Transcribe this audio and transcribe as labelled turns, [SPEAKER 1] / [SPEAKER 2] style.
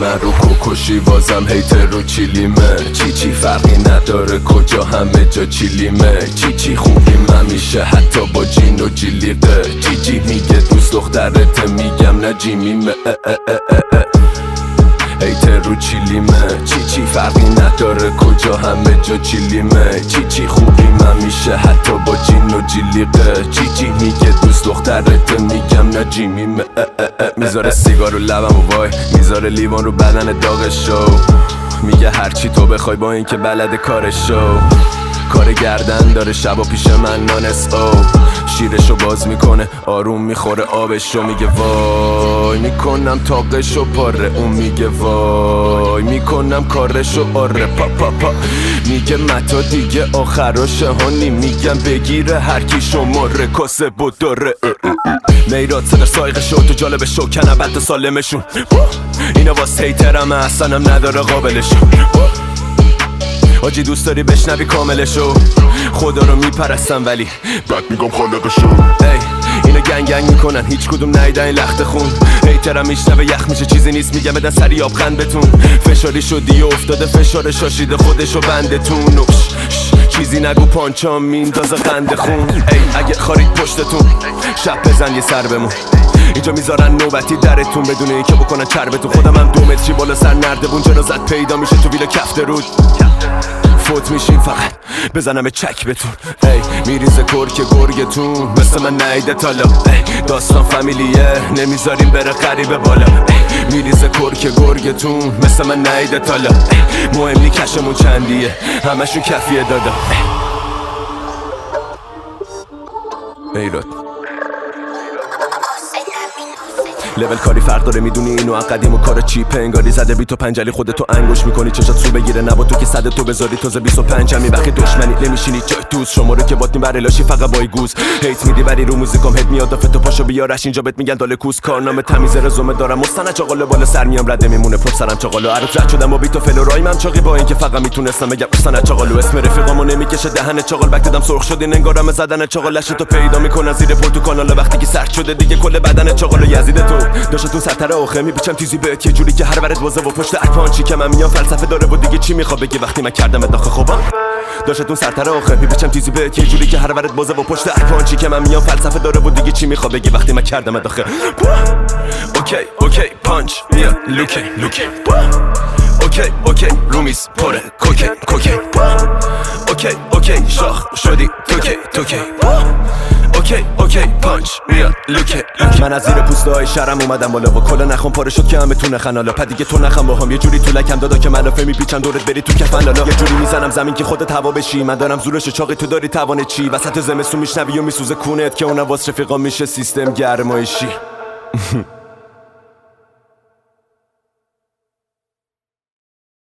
[SPEAKER 1] من رو کوکوشی وازم هیتر رو چیلیمه چی فرقی نداره کجا همه جا چیلیمه چی خوبیم همیشه حتی با جین و جیلیقه چی میگه دوست دخترته میگم نه جیمیمه هیتر رو چیلیمه چی فرقی نداره کجا همه جا چیلیمه چی خوبیم همیشه حتی با جین و جیلیقه چی میگه دوست دخترته میگم نه جیمیمه میذاره سیگار رو لبم و وای میذاره لیوان رو بدن داغشو میگه هرچی تو بخوای با این که بلد کارشو کار گردن داره شبا پیش من نانس او شیرشو باز میکنه آروم میخوره آبشو میگه وای میکنم تاقشو پاره اون میگه وای میکنم کارشو آره پا میگه متا دیگه آخراشه هانی میگم بگیره هرکی شماره کاسه بود داره میراد صدر سایقه شو تو جالب شو کنه بعد سالمشون اینا واسه هیترمه اصلا هم نداره قابلشون آجی دوست داری بشنوی کاملشو خدا رو میپرستم ولی
[SPEAKER 2] بعد میگم خالقشو
[SPEAKER 1] ای اینا گنگ میکنن هیچ کدوم نیدن این لخت خون هیترم میشنوه یخ میشه چیزی نیست میگم بدن سری آب خند بتون فشاری شدی افتاده فشار شاشیده خودشو بندتون چیزی نگو پانچام میندازه قند خون ای اگه خارید پشتتون شب بزن یه سر بمون اینجا میذارن نوبتی درتون بدون اینکه بکنن چربتون خودم هم 2 متری بالا سر نردبون جنازت پیدا میشه تو ویلا کفت رود فوت میشیم فقط بزنم چک بتون ای میریزه کرک گرگتون مثل من نیده تالا ای داستان فامیلیه نمیذاریم بره غریبه بالا ای میریزه کرک گرگتون مثل من نیده تالا ای مهم نی کشمون چندیه همشون کفیه دادا ایراد لول کاری فرق داره میدونی اینو قدیم و کار چیپه انگاری زده بی تو پنجلی خودتو انگوش میکنی چشات سو بگیره نبا تو که صد تو بذاری تازه 25 می وقتی دشمنی نمیشینی جای دوست شما رو که باتیم بره لاشی فقط بای گوز هیت میدی ولی رو موزیکام هد میاد تو پاشو بیارش اینجا بهت میگن داله کوس کارنامه تمیز رزومه دارم مستند چاقاله بالا سر میام رده میمونه پروفسورم چاقالو عروس رد شدم با بیت و فل و رایمم چاقی با اینکه فقط میتونستم بگم مستند چاقالو اسم رفیقامو نمیکشه دهن چاقال بک دادم سرخ شدین انگارم زدن چاقالش تو پیدا میکنن زیر پورتو کانال وقتی که سرد شده دیگه کل بدن چاقالو یزید تو داشتون سرتره آخه میپیچم تیزی بهت یه جوری که هر ورد بازه و پشت ارپانچی که من میام فلسفه داره و دیگه چی میخواد بگی وقتی من کردم داخل خوابم داشتون سرتره آخه میپیچم تیزی بهت یه جوری که هر ورد بازه و پشت ارپانچی که من میام فلسفه داره و دیگه چی میخواد بگی وقتی من کردم داخل اوکی پانچ میا لوکی اوکی رومیز پره کوکی اوکی شاخ شدی توکی اوکی پانچ میاد لوکه من از زیر پوسته های شرم اومدم بالا و کلا نخوام پاره شد که همه تو نخن حالا دیگه تو نخم با هم یه جوری تو لکم دادا که ملافه میپیچن دورت بری تو کفن لالا یه جوری میزنم زمین که خودت هوا بشی من دارم زورش چاقی تو داری توانه چی وسط زمستون میشنوی و میسوزه کونت که اونم واسه رفیقام میشه سیستم گرمایشی